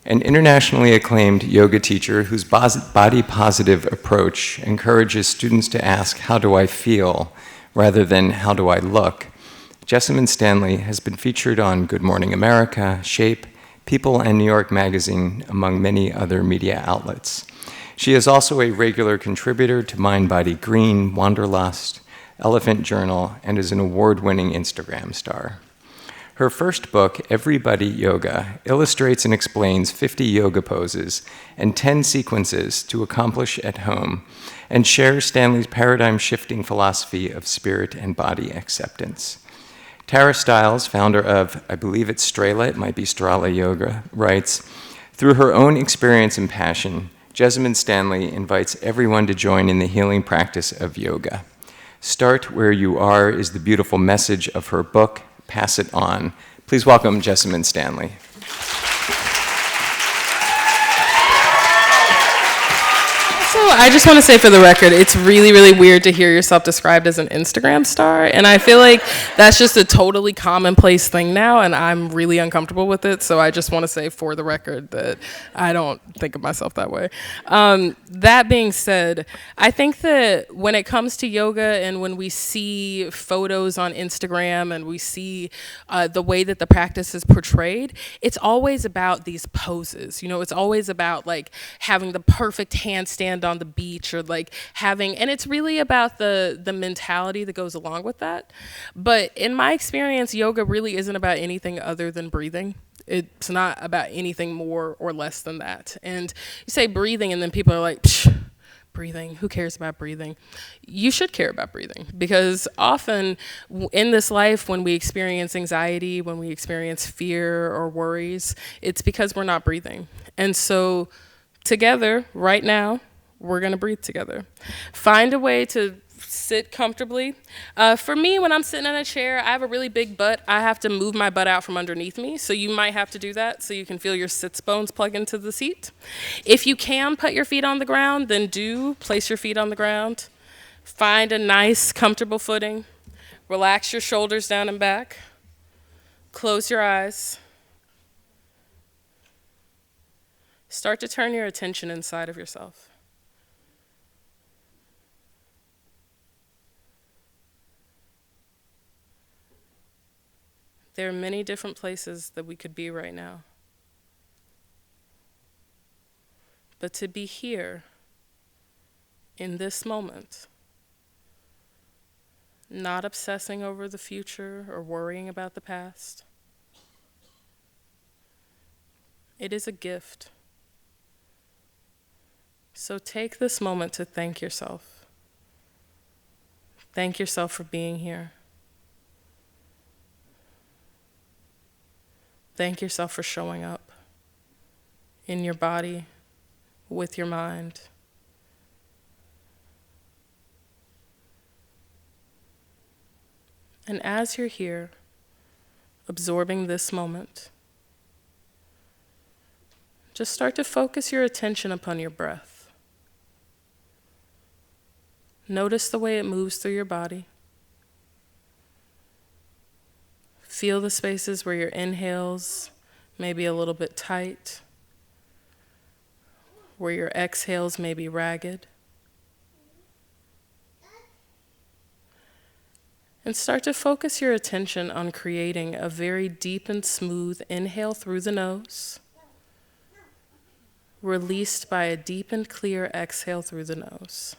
an internationally acclaimed yoga teacher whose body-positive approach encourages students to ask, "How do I feel?" rather than "How do I look?" Jessamyn Stanley has been featured on Good Morning America, Shape, People, and New York Magazine, among many other media outlets. She is also a regular contributor to Mind Body Green, Wanderlust, Elephant Journal, and is an award-winning Instagram star. Her first book, Everybody Yoga, illustrates and explains 50 yoga poses and 10 sequences to accomplish at home, and shares Stanley's paradigm-shifting philosophy of spirit and body acceptance. Tara Stiles, founder of, I believe it's Strela, it might be Strala Yoga, writes, "Through her own experience and passion, Jessamyn Stanley invites everyone to join in the healing practice of yoga. Start where you are is the beautiful message of her book, Pass It On." Please welcome Jessamyn Stanley. So I just want to say for the record, it's really, really weird to hear yourself described as an Instagram star. And I feel like that's just a totally commonplace thing now, and I'm really uncomfortable with it. So I just want to say for the record that I don't think of myself that way. That being said, I think that when it comes to yoga and when we see photos on Instagram and we see the way that the practice is portrayed, it's always about these poses. You know, it's always about like having the perfect handstand on the beach, or like having, and it's really about the mentality that goes along with that. But in my experience, yoga really isn't about anything other than breathing. It's not about anything more or less than that. And you say breathing, and then people are like, psh, breathing, who cares about breathing? You should care about breathing, because often in this life, when we experience anxiety, when we experience fear or worries, it's because we're not breathing. And so together, right now, we're gonna breathe together. Find a way to sit comfortably. For me, when I'm sitting in a chair, I have a really big butt. I have to move my butt out from underneath me, so you might have to do that so you can feel your sits bones plug into the seat. If you can put your feet on the ground, then do place your feet on the ground. Find a nice, comfortable footing. Relax your shoulders down and back. Close your eyes. Start to turn your attention inside of yourself. There are many different places that we could be right now. But to be here, in this moment, not obsessing over the future or worrying about the past, it is a gift. So take this moment to thank yourself. Thank yourself for being here. Thank yourself for showing up in your body, with your mind. And as you're here, absorbing this moment, just start to focus your attention upon your breath. Notice the way it moves through your body. Feel the spaces where your inhales may be a little bit tight, where your exhales may be ragged. And start to focus your attention on creating a very deep and smooth inhale through the nose, released by a deep and clear exhale through the nose.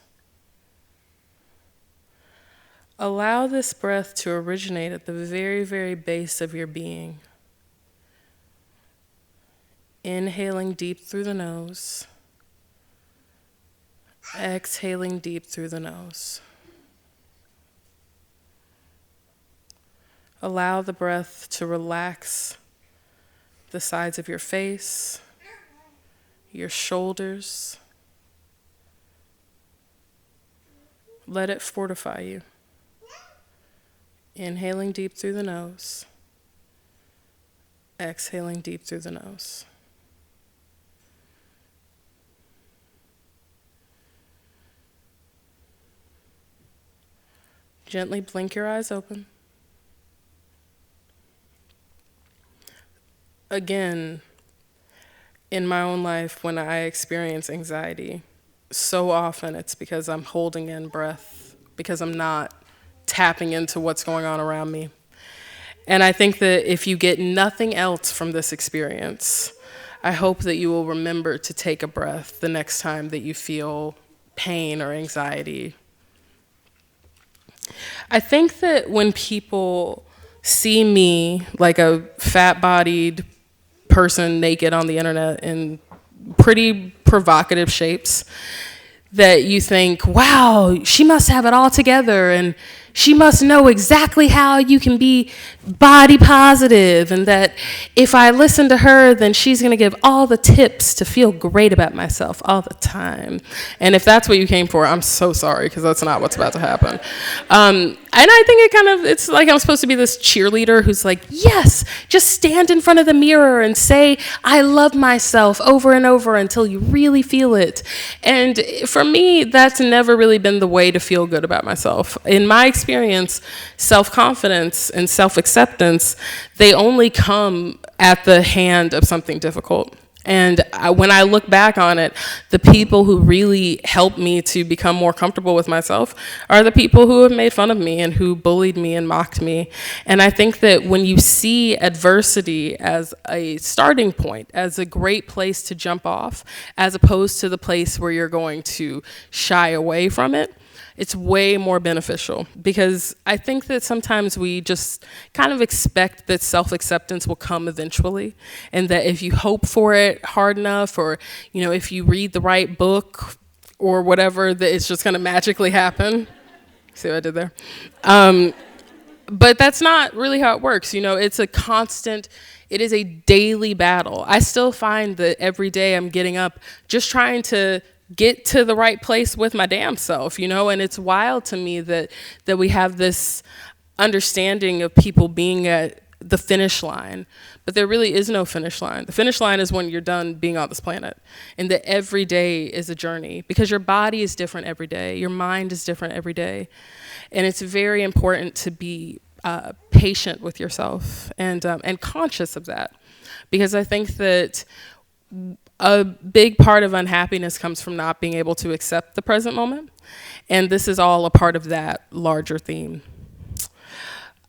Allow this breath to originate at the very, very base of your being. Inhaling deep through the nose, exhaling deep through the nose. Allow the breath to relax the sides of your face, your shoulders. Let it fortify you. Inhaling deep through the nose, exhaling deep through the nose. Gently blink your eyes open. Again, in my own life, when I experience anxiety, so often it's because I'm holding in breath, because I'm not tapping into what's going on around me. And I think that if you get nothing else from this experience, I hope that you will remember to take a breath the next time that you feel pain or anxiety. I think that when people see me like a fat-bodied person naked on the internet in pretty provocative shapes, that you think, wow, she must have it all together and she must know exactly how you can be body positive, and that if I listen to her, then she's going to give all the tips to feel great about myself all the time. And if that's what you came for, I'm so sorry, because that's not what's about to happen. And I think it's like I'm supposed to be this cheerleader who's like, yes, just stand in front of the mirror and say, I love myself over and over until you really feel it. And for me, that's never really been the way to feel good about myself. In my experience, self-confidence and self-acceptance, they only come at the hand of something difficult. And when I look back on it, the people who really helped me to become more comfortable with myself are the people who have made fun of me and who bullied me and mocked me. And I think that when you see adversity as a starting point, as a great place to jump off, as opposed to the place where you're going to shy away from it, it's way more beneficial, because I think that sometimes we just kind of expect that self-acceptance will come eventually, and that if you hope for it hard enough, or if you read the right book or whatever, that it's just going to magically happen. See what I did there? But that's not really how it works. It's a constant, it is a daily battle. I still find that every day I'm getting up just trying to get to the right place with my damn self, and it's wild to me that we have this understanding of people being at the finish line, but there really is no finish line. The finish line is when you're done being on this planet, and that every day is a journey, because your body is different every day, your mind is different every day, and it's very important to be patient with yourself and conscious of that, because I think that a big part of unhappiness comes from not being able to accept the present moment. And this is all a part of that larger theme.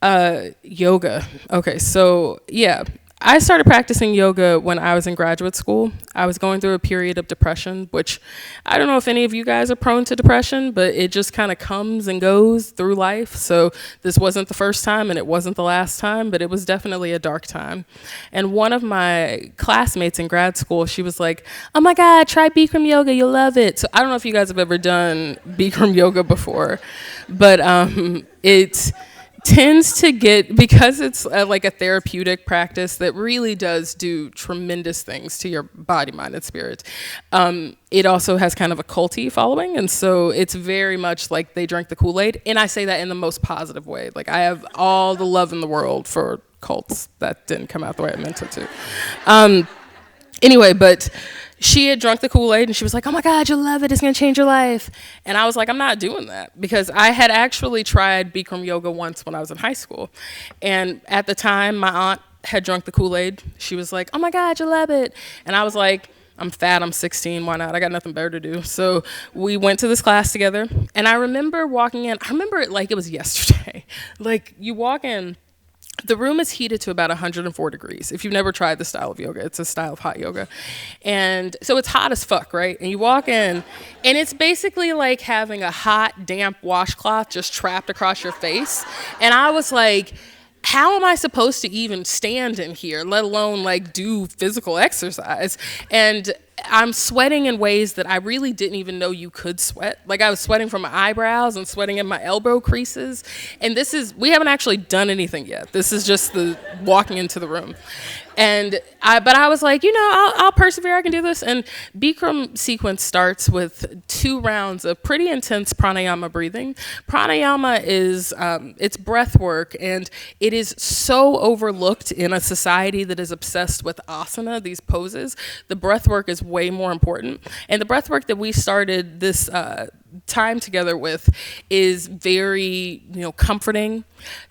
Yoga. Okay, so yeah, I started practicing yoga when I was in graduate school. I was going through a period of depression, which I don't know if any of you guys are prone to depression, but it just kind of comes and goes through life. So this wasn't the first time and it wasn't the last time, but it was definitely a dark time. And one of my classmates in grad school, she was like, oh my God, try Bikram yoga, you'll love it. So I don't know if you guys have ever done Bikram yoga before, but it tends to get, because it's like a therapeutic practice that really does do tremendous things to your body, mind, and spirit. It also has kind of a culty following, and so it's very much like they drank the Kool-Aid, and I say that in the most positive way. Like, I have all the love in the world for cults. That didn't come out the way I meant it to. Anyway, but she had drunk the Kool-Aid and she was like, oh my God, you'll love it. It's going to change your life. And I was like, I'm not doing that, because I had actually tried Bikram yoga once when I was in high school. And at the time, my aunt had drunk the Kool-Aid. She was like, oh my God, you'll love it. And I was like, I'm fat, I'm 16, why not? I got nothing better to do. So we went to this class together. And I remember walking in, I remember it like it was yesterday. Like, you walk in, the room is heated to about 104 degrees. If you've never tried this style of yoga, it's a style of hot yoga. And so it's hot as fuck, right? And you walk in, and it's basically like having a hot, damp washcloth just trapped across your face. And I was like, how am I supposed to even stand in here, let alone like do physical exercise? And I'm sweating in ways that I really didn't even know you could sweat. Like, I was sweating from my eyebrows and sweating in my elbow creases. And we haven't actually done anything yet. This is just the walking into the room. But I was like, I'll persevere, I can do this. And Bikram sequence starts with 2 rounds of pretty intense pranayama breathing. Pranayama is, it's breath work, and it is so overlooked in a society that is obsessed with asana, these poses. The breath work is way more important. And the breath work that we started this time together with is very, comforting.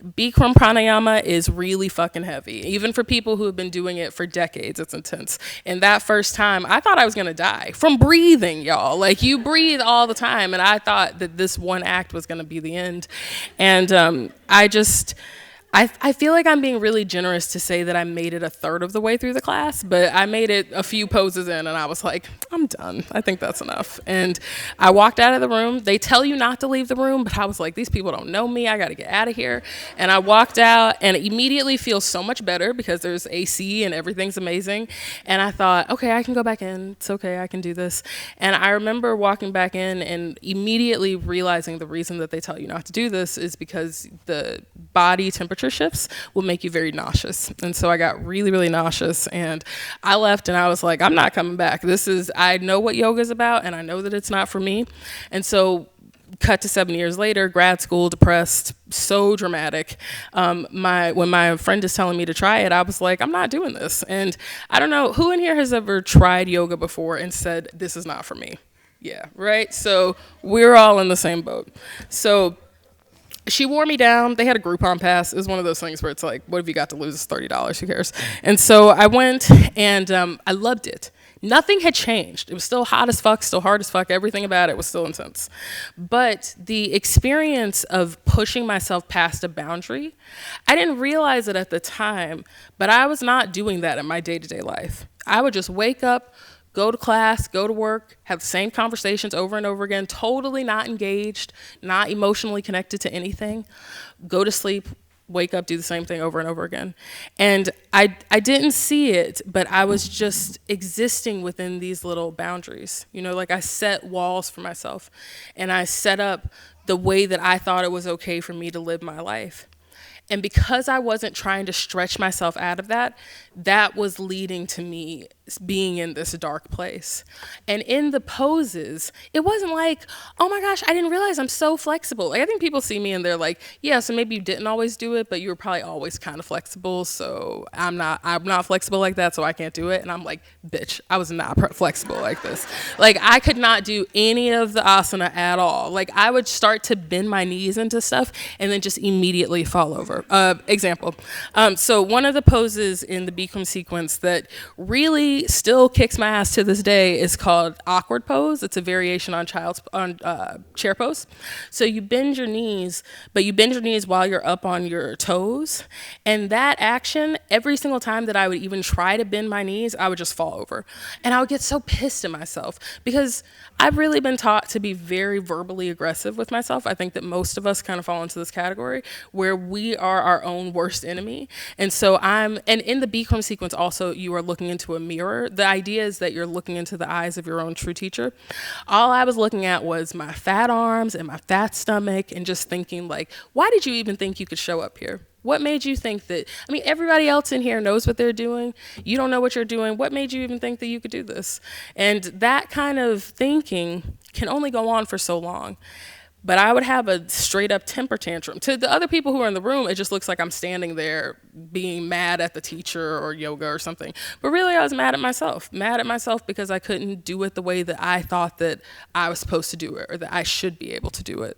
Bikram pranayama is really fucking heavy. Even for people who have been doing it for decades, it's intense. And that first time, I thought I was gonna die from breathing, y'all. Like, you breathe all the time, and I thought that this one act was gonna be the end. And I feel like I'm being really generous to say that I made it a third of the way through the class, but I made it a few poses in, and I was like, I'm done. I think that's enough. And I walked out of the room. They tell you not to leave the room, but I was like, these people don't know me. I got to get out of here. And I walked out and immediately feel so much better because there's AC and everything's amazing. And I thought, okay, I can go back in. It's okay. I can do this. And I remember walking back in and immediately realizing the reason that they tell you not to do this is because the body temperature shifts will make you very nauseous. And so I got really, really nauseous, and I left and I was like, I'm not coming back. I know what yoga is about, and I know that it's not for me. And so cut to 7 years later, grad school, depressed, so dramatic. When my friend is telling me to try it, I was like, I'm not doing this. And I don't know, who in here has ever tried yoga before and said, this is not for me? Yeah, right? So we're all in the same boat. So she wore me down. They had a Groupon pass. It was one of those things where it's like, what have you got to lose? It's $30. Who cares? And so I went, and I loved it. Nothing had changed. It was still hot as fuck, still hard as fuck. Everything about it was still intense. But the experience of pushing myself past a boundary, I didn't realize it at the time, but I was not doing that in my day-to-day life. I would just wake up, go to class, go to work, have the same conversations over and over again, totally not engaged, not emotionally connected to anything, go to sleep, wake up, do the same thing over and over again. And I didn't see it, but I was just existing within these little boundaries. Like, I set walls for myself, and I set up the way that I thought it was okay for me to live my life. And because I wasn't trying to stretch myself out of that, that was leading to me being in this dark place. And in the poses, it wasn't like, oh my gosh, I didn't realize I'm so flexible. Like, I think people see me and they're like, yeah, so maybe you didn't always do it, but you were probably always kind of flexible. So I'm not flexible like that, so I can't do it. And I'm like, bitch, I was not flexible like this. Like, I could not do any of the asana at all. Like, I would start to bend my knees into stuff and then just immediately fall over. Example. So one of the poses in the Bikram sequence that really still kicks my ass to this day is called awkward pose. It's a variation on chair pose. So you bend your knees, but you bend your knees while you're up on your toes. And that action, every single time that I would even try to bend my knees, I would just fall over. And I would get so pissed at myself because I've really been taught to be very verbally aggressive with myself. I think that most of us kind of fall into this category where we are our own worst enemy. And so and in the Bikram sequence also, you are looking into a mirror. The idea is that you're looking into the eyes of your own true teacher. All I was looking at was my fat arms and my fat stomach and just thinking, like, why did you even think you could show up here? What made you think that, everybody else in here knows what they're doing. You don't know what you're doing. What made you even think that you could do this? And that kind of thinking can only go on for so long. But I would have a straight up temper tantrum. To the other people who are in the room, it just looks like I'm standing there being mad at the teacher or yoga or something. But really, I was mad at myself because I couldn't do it the way that I thought that I was supposed to do it or that I should be able to do it.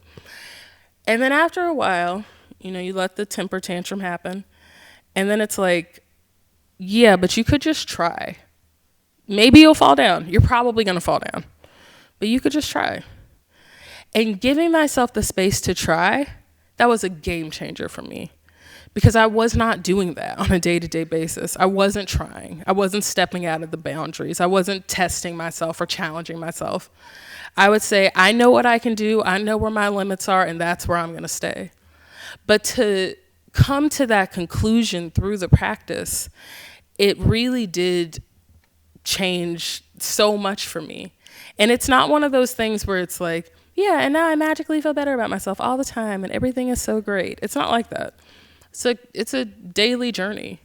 And then after a while, you let the temper tantrum happen. And then it's like, yeah, but you could just try. Maybe you'll fall down. You're probably going to fall down. But you could just try. And giving myself the space to try, that was a game changer for me. Because I was not doing that on a day-to-day basis. I wasn't trying. I wasn't stepping out of the boundaries. I wasn't testing myself or challenging myself. I would say, I know what I can do. I know where my limits are, and that's where I'm going to stay. But to come to that conclusion through the practice, it really did change so much for me. And it's not one of those things where it's like, yeah, and now I magically feel better about myself all the time and everything is so great. It's not like that. It's a daily journey.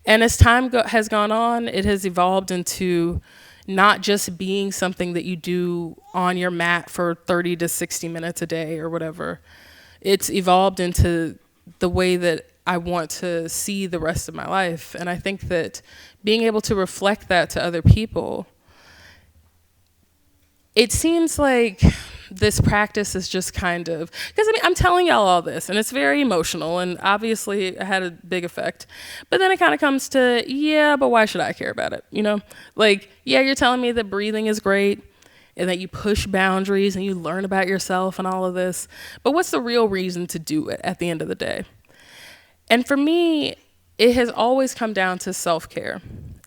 And as time has gone on, it has evolved into not just being something that you do on your mat for 30 to 60 minutes a day or whatever. It's evolved into the way that I want to see the rest of my life. And I think that being able to reflect that to other people, it seems like this practice is just kind of, because I mean, I'm telling y'all all this and it's very emotional and obviously it had a big effect. But then it kind of comes to, yeah, but why should I care about it? You know, like, yeah, you're telling me that breathing is great and that you push boundaries and you learn about yourself and all of this. But what's the real reason to do it at the end of the day? And for me, it has always come down to self-care.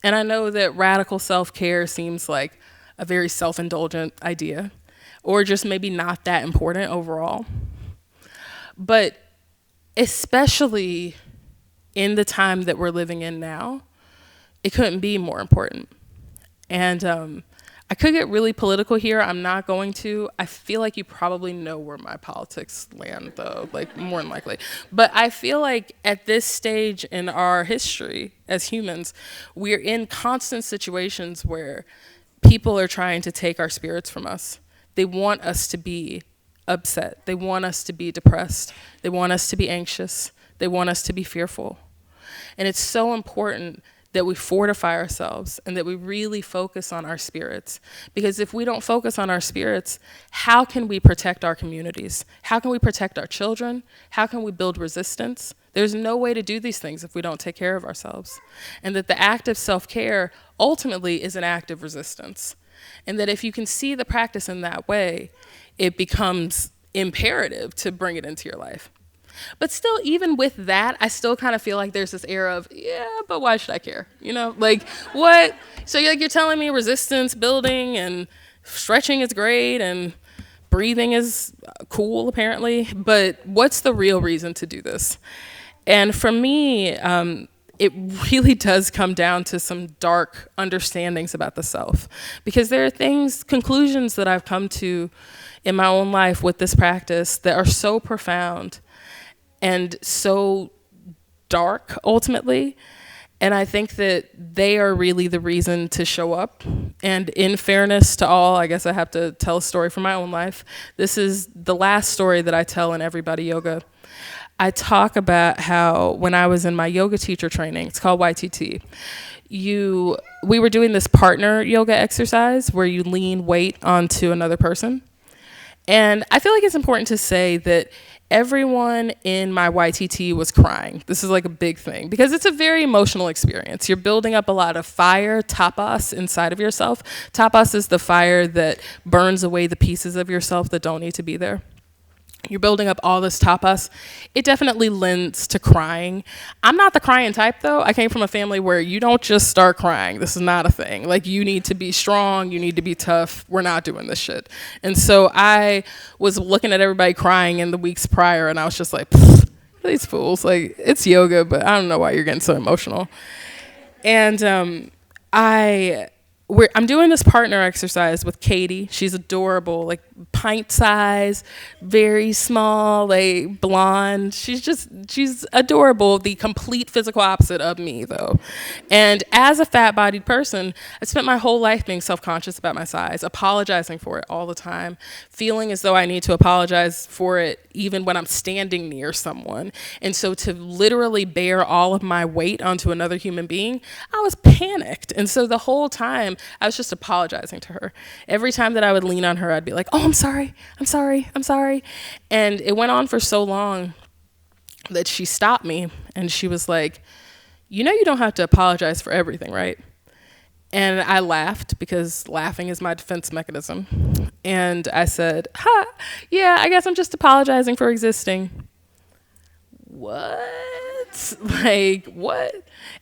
And I know that radical self-care seems like a very self-indulgent idea, or just maybe not that important overall. But especially in the time that we're living in now, it couldn't be more important. And I could get really political here. I'm not going to. I feel like you probably know where my politics land, though, like more than likely. But I feel like at this stage in our history as humans, we're in constant situations where people are trying to take our spirits from us. They want us to be upset. They want us to be depressed. They want us to be anxious. They want us to be fearful. And it's so important that we fortify ourselves and that we really focus on our spirits. Because if we don't focus on our spirits, how can we protect our communities? How can we protect our children? How can we build resistance? There's no way to do these things if we don't take care of ourselves. And that the act of self-care ultimately is an act of resistance. And that if you can see the practice in that way, it becomes imperative to bring it into your life. But still, even with that, I still kind of feel like there's this air of, yeah, but why should I care? You know, like, what? So you're telling me resistance building and stretching is great and breathing is cool, apparently. But what's the real reason to do this? And for me, it really does come down to some dark understandings about the self. Because there are conclusions that I've come to in my own life with this practice that are so profound and so dark, ultimately. And I think that they are really the reason to show up. And in fairness to all, I guess I have to tell a story from my own life. This is the last story that I tell in Everybody Yoga. I talk about how when I was in my yoga teacher training, it's called YTT, we were doing this partner yoga exercise where you lean weight onto another person. And I feel like it's important to say that everyone in my YTT was crying. This is like a big thing because it's a very emotional experience. You're building up a lot of fire, tapas, inside of yourself. Tapas is the fire that burns away the pieces of yourself that don't need to be there. You're building up all this tapas. It definitely lends to crying. I'm not the crying type, though. I came from a family where you don't just start crying. This is not a thing. Like, you need to be strong. You need to be tough. We're not doing this shit. And so I was looking at everybody crying in the weeks prior, and I was just like, these fools. Like, it's yoga, but I don't know why you're getting so emotional. And I'm doing this partner exercise with Katie. She's adorable, like pint size, very small, like blonde. She's adorable, the complete physical opposite of me, though. And as a fat-bodied person, I spent my whole life being self-conscious about my size, apologizing for it all the time, feeling as though I need to apologize for it even when I'm standing near someone. And so to literally bear all of my weight onto another human being, I was panicked. And so the whole time, I was just apologizing to her. Every time that I would lean on her, I'd be like, oh, I'm sorry. And it went on for so long that she stopped me and she was like, you know, you don't have to apologize for everything, right? And I laughed because laughing is my defense mechanism. And I said, yeah, I guess I'm just apologizing for existing. What? Like, what?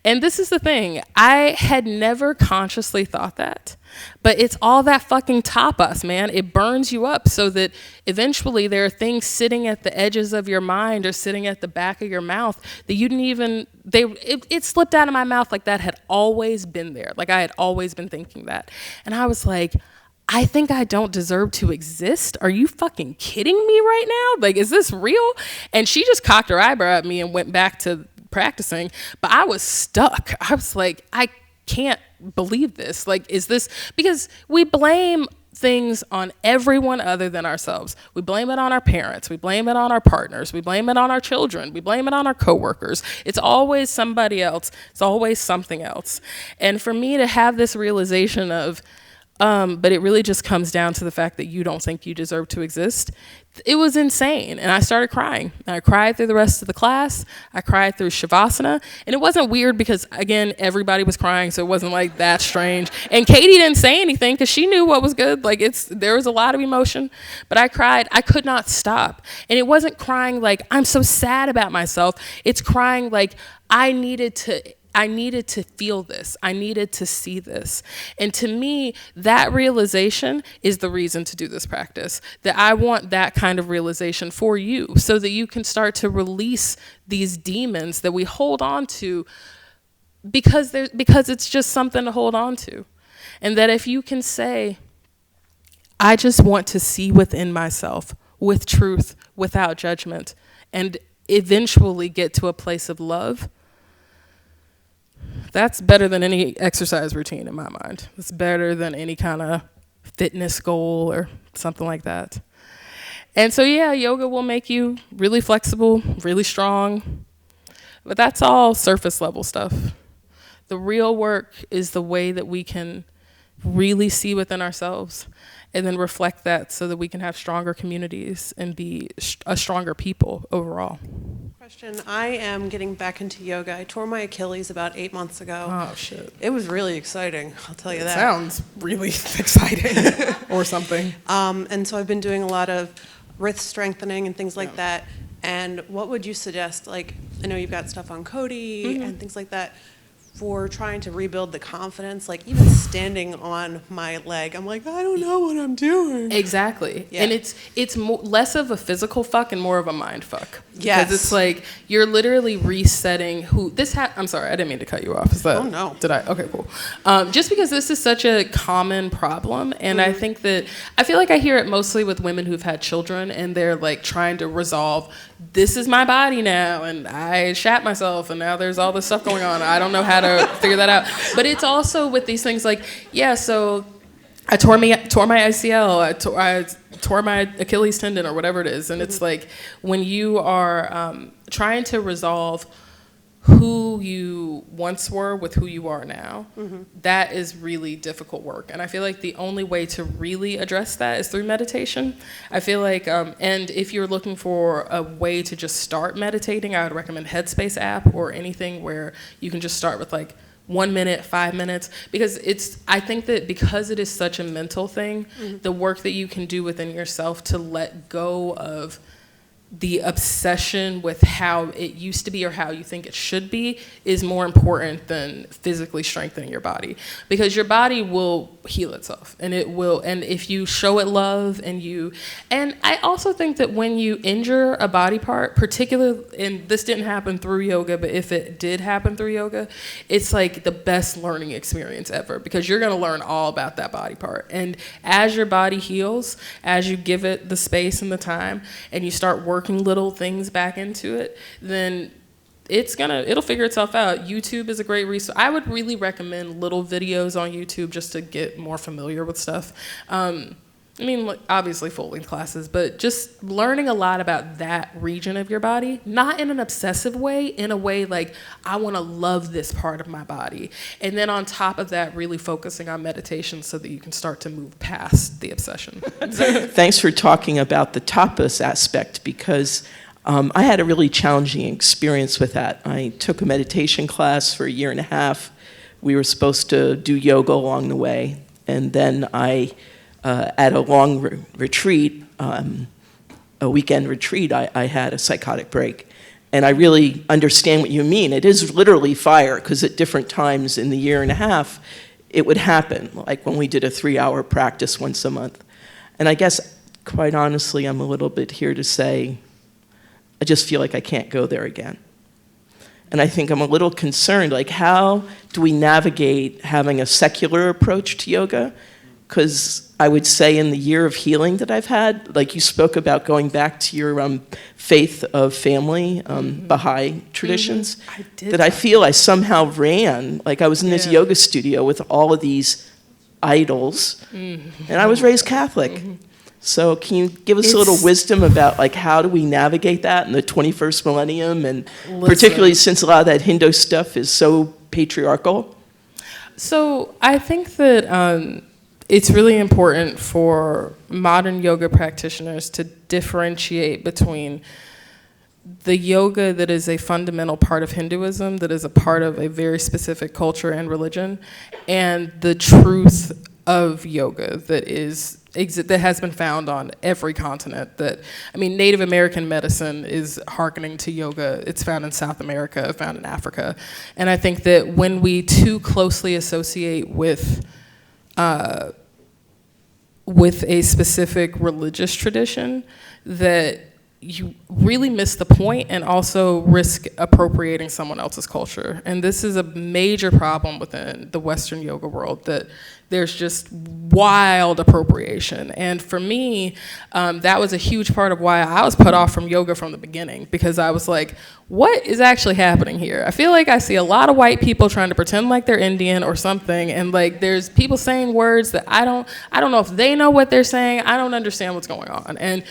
And this is the thing. I had never consciously thought that, but it's all that fucking tapas, man. It burns you up so that eventually there are things sitting at the edges of your mind or sitting at the back of your mouth that you didn't even, it slipped out of my mouth like that had always been there. Like I had always been thinking that. And I was like, I think I don't deserve to exist. Are you fucking kidding me right now? Like, is this real? And she just cocked her eyebrow at me and went back to practicing. But I was stuck. I was like, I can't believe this. Like, is this, because we blame things on everyone other than ourselves. We blame it on our parents. We blame it on our partners. We blame it on our children. We blame it on our coworkers. It's always somebody else. It's always something else. And for me to have this realization of, But it really just comes down to the fact that you don't think you deserve to exist. It was insane. And I started crying. And I cried through the rest of the class. I cried through Shavasana. And it wasn't weird because, again, everybody was crying, so it wasn't like that strange. And Katie didn't say anything because she knew what was good. Like, there was a lot of emotion. But I cried. I could not stop. And it wasn't crying like, I'm so sad about myself. It's crying like, I needed to feel this. I needed to see this. And to me, that realization is the reason to do this practice. That I want that kind of realization for you so that you can start to release these demons that we hold on to because it's just something to hold on to. And that if you can say, I just want to see within myself with truth, without judgment, and eventually get to a place of love, that's better than any exercise routine in my mind. It's better than any kind of fitness goal or something like that. And so, yeah, yoga will make you really flexible, really strong. But that's all surface level stuff. The real work is the way that we can really see within ourselves and then reflect that so that we can have stronger communities and be a stronger people overall. Question. I am getting back into yoga. I tore my Achilles about 8 months ago. Oh, shit. It was really exciting, I'll tell you that. Sounds really exciting or something. And so I've been doing a lot of wrist strengthening and things like that. And what would you suggest? Like, I know you've got stuff on Cody and things like that. For trying to rebuild the confidence, like even standing on my leg, I'm like, I don't know what I'm doing. Exactly. Yeah. And it's less of a physical fuck and more of a mind fuck. Yes. Because it's like you're literally resetting I'm sorry, I didn't mean to cut you off. Is that? Oh, no. Did I? Okay, cool. Just because this is such a common problem, and I think that I feel like I hear it mostly with women who've had children, and they're like trying to resolve, this is my body now, and I shat myself, and now there's all this stuff going on. I don't know how to figure that out. But it's also with these things like, yeah, so I tore my ACL, I tore my Achilles tendon or whatever it is. And it's like when you are trying to resolve who you once were with who you are now, that is really difficult work. And I feel like the only way to really address that is through meditation. I feel like, and if you're looking for a way to just start meditating, I would recommend Headspace app or anything where you can just start with like 1 minute, 5 minutes, because I think that because it is such a mental thing, the work that you can do within yourself to let go of the obsession with how it used to be or how you think it should be is more important than physically strengthening your body, because your body will heal itself, and if you show it love and I also think that when you injure a body part, particularly, and this didn't happen through yoga, but if it did happen through yoga, it's like the best learning experience ever, because you're going to learn all about that body part. And as your body heals, as you give it the space and the time, and you start working little things back into it, then it'll figure itself out. YouTube is a great resource. I would really recommend little videos on YouTube just to get more familiar with stuff. I mean, like, obviously full-length classes, but just learning a lot about that region of your body, not in an obsessive way, in a way like, I want to love this part of my body. And then on top of that, really focusing on meditation so that you can start to move past the obsession. Thanks for talking about the tapas aspect, because I had a really challenging experience with that. I took a meditation class for 1.5 years. We were supposed to do yoga along the way, and then at a long retreat, a weekend retreat, I had a psychotic break. And I really understand what you mean. It is literally fire, because at different times in the 1.5 years, it would happen, like when we did a 3-hour practice once a month. And I guess, quite honestly, I'm a little bit here to say, I just feel like I can't go there again. And I think I'm a little concerned, like, how do we navigate having a secular approach to yoga? Because I would say in the year of healing that I've had, like you spoke about going back to your faith of family, Baha'i traditions, I feel I somehow ran, like I was in this yoga studio with all of these idols, and I was raised Catholic. So can you give us a little wisdom about like how do we navigate that in the 21st millennium, and particularly since a lot of that Hindu stuff is so patriarchal? So I think that it's really important for modern yoga practitioners to differentiate between the yoga that is a fundamental part of Hinduism, that is a part of a very specific culture and religion, and the truth of yoga that has been found on every continent. Native American medicine is hearkening to yoga. It's found in South America, found in Africa. And I think that when we too closely associate with a specific religious tradition, that you really miss the point and also risk appropriating someone else's culture. And this is a major problem within the Western yoga world, that there's just wild appropriation. And for me, that was a huge part of why I was put off from yoga from the beginning, because I was like, what is actually happening here? I feel like I see a lot of white people trying to pretend like they're Indian or something, and like there's people saying words that I don't know if they know what they're saying. I don't understand what's going on. And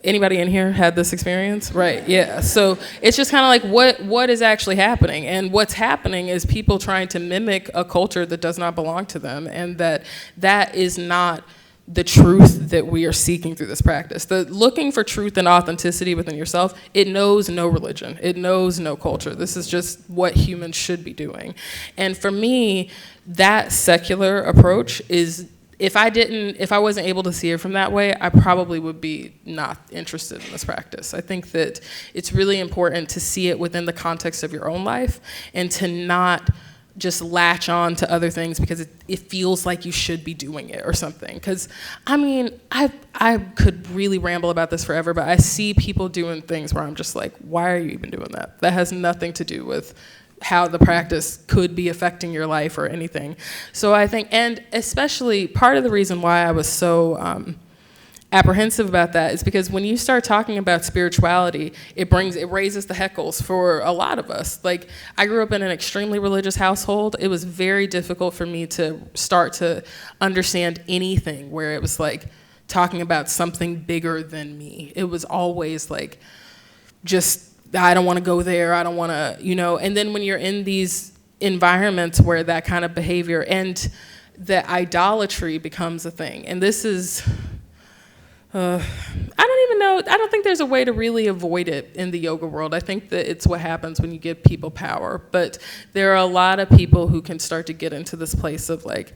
anybody in here had this experience? Right, yeah. So it's just kind of like, what is actually happening? And what's happening is people trying to mimic a culture that does not belong to them, and that is not the truth that we are seeking through this practice. The looking for truth and authenticity within yourself, it knows no religion. It knows no culture. This is just what humans should be doing. And for me, that secular approach is, if I wasn't able to see it from that way, I probably would be not interested in this practice. I think that it's really important to see it within the context of your own life, and to not just latch on to other things because it feels like you should be doing it or something. Because, I could really ramble about this forever, but I see people doing things where I'm just like, why are you even doing that? That has nothing to do with how the practice could be affecting your life or anything. So I think, and especially part of the reason why I was so apprehensive about that is because when you start talking about spirituality, it raises the heckles for a lot of us. Like, I grew up in an extremely religious household. It was very difficult for me to start to understand anything where it was like talking about something bigger than me. It was always like, just, I don't want to go there, I don't want to, and then when you're in these environments where that kind of behavior and the idolatry becomes a thing. And this is, I don't even know, I don't think there's a way to really avoid it in the yoga world. I think that it's what happens when you give people power. But there are a lot of people who can start to get into this place of like,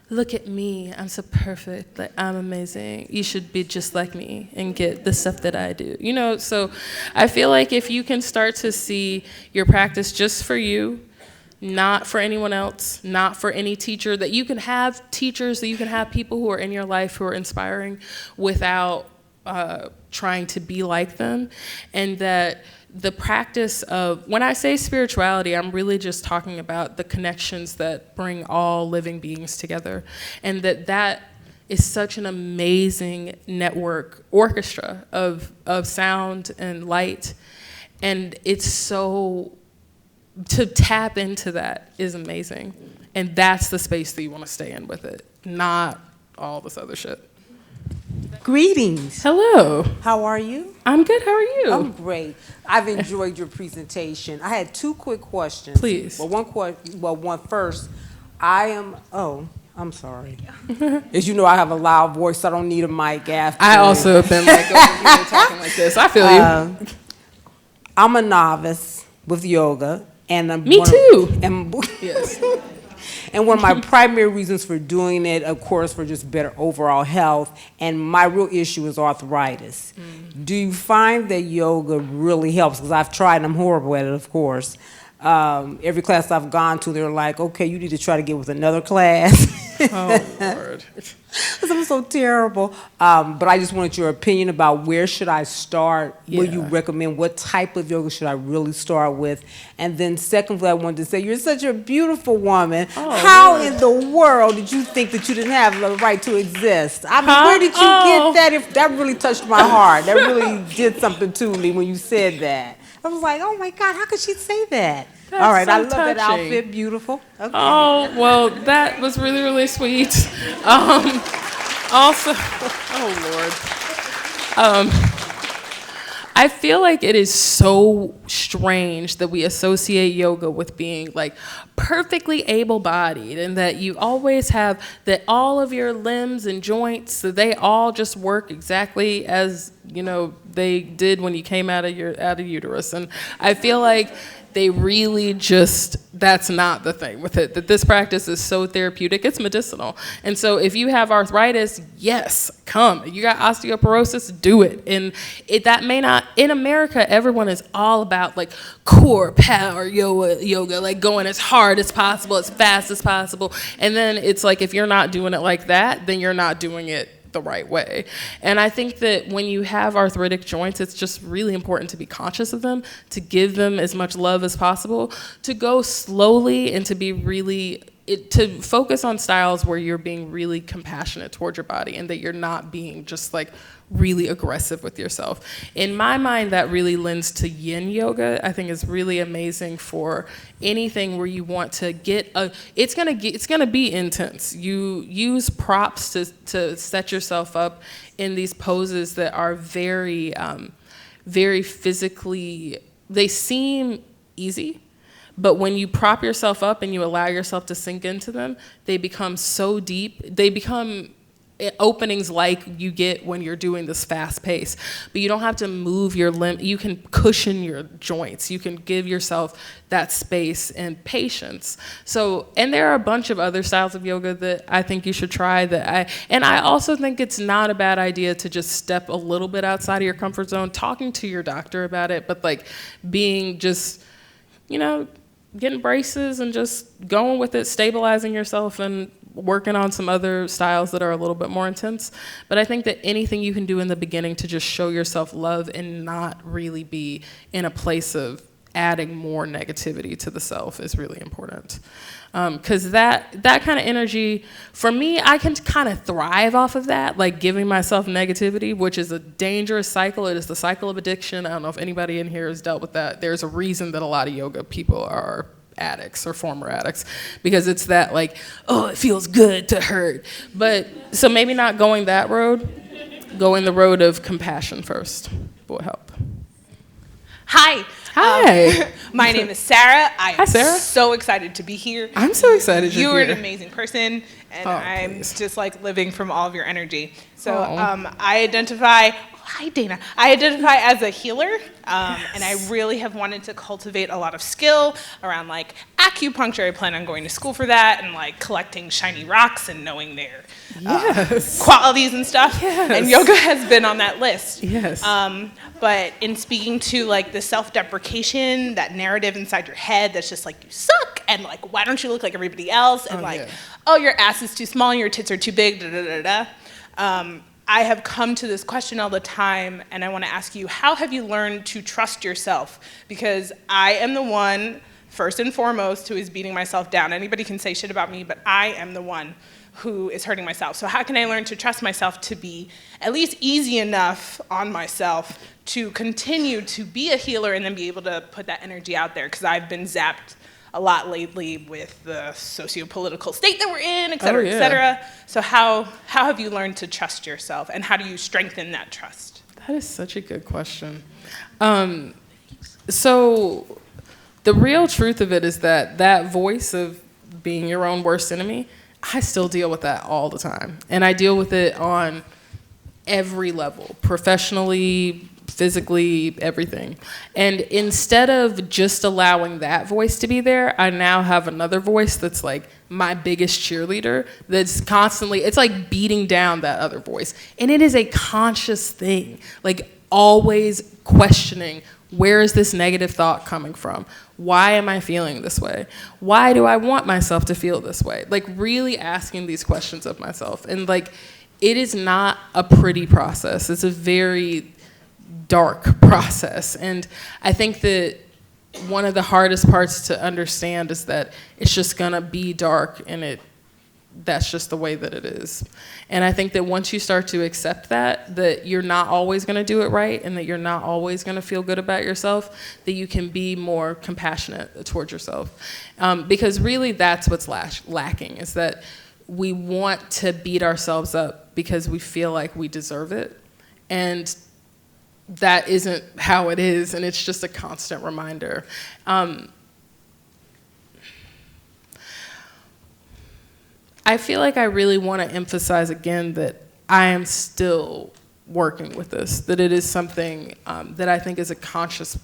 look at me, I'm so perfect, like I'm amazing, you should be just like me and get the stuff that I do. So I feel like if you can start to see your practice just for you, not for anyone else, not for any teacher, that you can have teachers, that you can have people who are in your life who are inspiring without trying to be like them, and that the practice of, when I say spirituality, I'm really just talking about the connections that bring all living beings together, and that is such an amazing network orchestra of sound and light, and it's so, to tap into that is amazing, and that's the space that you want to stay in with it, not all this other shit. Greetings. Hello. How are you? I'm good. How are you? I'm great. I've enjoyed your presentation. I had two quick questions. Please. Well, one first. I'm sorry. As you know, I have a loud voice, so I don't need a mic after. I also have been like over here talking like this. I feel you. I'm a novice with yoga, and Me too. Yes. And one of my primary reasons for doing it, of course, for just better overall health, and my real issue is arthritis. Do you find that yoga really helps? Because I've tried, and I'm horrible at it, of course. Every class I've gone to, they're like, okay, you need to try to get with another class. Oh, Lord. Because I'm so terrible. But I just wanted your opinion about where should I start? Yeah. Will you recommend? What type of yoga should I really start with? And then secondly, I wanted to say, you're such a beautiful woman. Oh, how Lord. in the world did you think that you didn't have the right to exist? I mean, where did you get that? That really touched my heart. That really did something to me when you said that. I was like, oh my God, how could she say that? That's all right, so I love that touching. outfit. Beautiful. Okay. Oh, well, that was really, really sweet. Also, oh, Lord. I feel like it is so strange that we associate yoga with being like perfectly able-bodied, and that you always have that all of your limbs and joints, that they all just work exactly as, you know, they did when you came out of uterus. And I feel like they really just, that's not the thing with it, that this practice is so therapeutic, it's medicinal. And so if you have arthritis, yes, come. You got osteoporosis, do it. And that may not, in America, everyone is all about like core power yoga, like going as hard as possible, as fast as possible. And then it's like, if you're not doing it like that, then you're not doing it the right way. And I think that when you have arthritic joints, it's just really important to be conscious of them, to give them as much love as possible, to go slowly, and to be really, to focus on styles where you're being really compassionate toward your body, and that you're not being just like really aggressive with yourself. In my mind, that really lends to yin yoga. I think is really amazing for anything where you want to get it's gonna be intense. You use props to set yourself up in these poses that are very, very physically, they seem easy, but when you prop yourself up and you allow yourself to sink into them, they become so deep. They become openings like you get when you're doing this fast pace, but you don't have to move your limb. You can cushion your joints. You can give yourself that space and patience. So, and there are a bunch of other styles of yoga that I think you should try. And I also think it's not a bad idea to just step a little bit outside of your comfort zone, talking to your doctor about it, but like being just, you know, getting braces and just going with it, stabilizing yourself, and working on some other styles that are a little bit more intense. But I think that anything you can do in the beginning to just show yourself love and not really be in a place of adding more negativity to the self is really important. Because that kind of energy, for me, I can kind of thrive off of that, like giving myself negativity, which is a dangerous cycle. It is the cycle of addiction. I don't know if anybody in here has dealt with that. There's a reason that a lot of yoga people are addicts or former addicts, because it's that like, oh, it feels good to hurt. But so maybe not going that road, going the road of compassion first will help. Hi. Hi. My name is Sarah. I Hi, am Sarah. so excited to be here. I'm so excited You're you're an here. amazing person, and Oh, I'm please. just like living from all of your energy. So Oh. I identify, hi Dana, I identify as a healer, and I really have wanted to cultivate a lot of skill around like acupuncture. I plan on going to school for that, and like collecting shiny rocks and knowing their Yes. qualities and stuff. Yes. And yoga has been on that list. Yes. But in speaking to like the self-deprecation, that narrative inside your head that's just like, you suck, and like, why don't you look like everybody else, and yeah. oh, your ass is too small and your tits are too big, da da da da. I have come to this question all the time, and I want to ask you, how have you learned to trust yourself? Because I am the one, first and foremost, who is beating myself down. Anybody can say shit about me, but I am the one who is hurting myself. So how can I learn to trust myself to be at least easy enough on myself to continue to be a healer and then be able to put that energy out there? Because I've been zapped a lot lately with the socio-political state that we're in, et cetera, Oh, yeah. et cetera. So how have you learned to trust yourself, and how do you strengthen that trust? That is such a good question. So the real truth of it is that voice of being your own worst enemy, I still deal with that all the time. And I deal with it on every level, professionally, physically, everything. And instead of just allowing that voice to be there, I now have another voice that's like my biggest cheerleader, that's constantly, it's like beating down that other voice. And it is a conscious thing, like always questioning, where is this negative thought coming from? Why am I feeling this way? Why do I want myself to feel this way? Like really asking these questions of myself. And like, it is not a pretty process. It's a very dark process. And I think that one of the hardest parts to understand is that it's just gonna be dark, and that's just the way that it is. And I think that once you start to accept that you're not always gonna do it right, and that you're not always gonna feel good about yourself, that you can be more compassionate towards yourself. Because really that's what's lacking, is that we want to beat ourselves up because we feel like we deserve it. And that isn't how it is, and it's just a constant reminder. I feel like I really want to emphasize again that I am still working with this, that it is something that I think is a conscious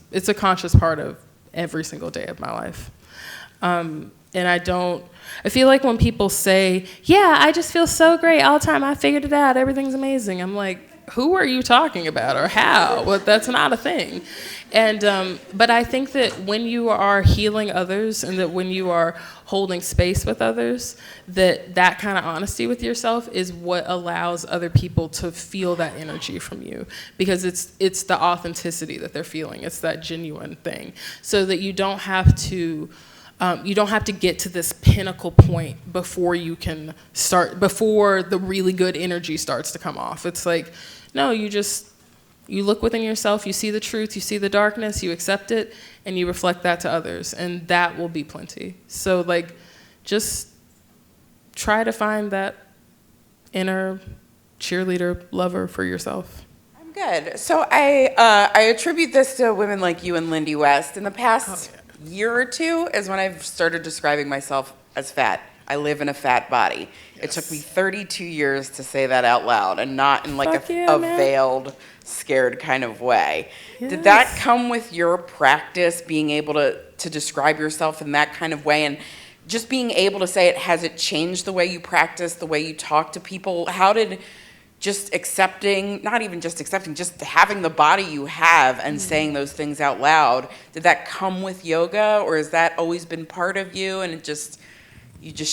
part of every single day of my life. And I feel like when people say, yeah, I just feel so great all the time, I figured it out, everything's amazing, I'm like, who are you talking about, or how? Well, that's not a thing. And but I think that when you are healing others, and that when you are holding space with others, that kind of honesty with yourself is what allows other people to feel that energy from you, because it's the authenticity that they're feeling. It's that genuine thing, so that you don't have to get to this pinnacle point before you can start, before the really good energy starts to come off. It's like, no, you look within yourself, you see the truth, you see the darkness, you accept it, and you reflect that to others, and that will be plenty. So like, just try to find that inner cheerleader lover for yourself. I'm good. So I attribute this to women like you and Lindy West. In the past year or two is when I've started describing myself as fat. I live in a fat body. Yes. It took me 32 years to say that out loud, and not in like a veiled, scared kind of way. Yes. Did that come with your practice, being able to describe yourself in that kind of way, and just being able to say it? Has it changed the way you practice, the way you talk to people? How did just accepting, not even just accepting, just having the body you have and saying those things out loud, did that come with yoga, or has that always been part of you, and you just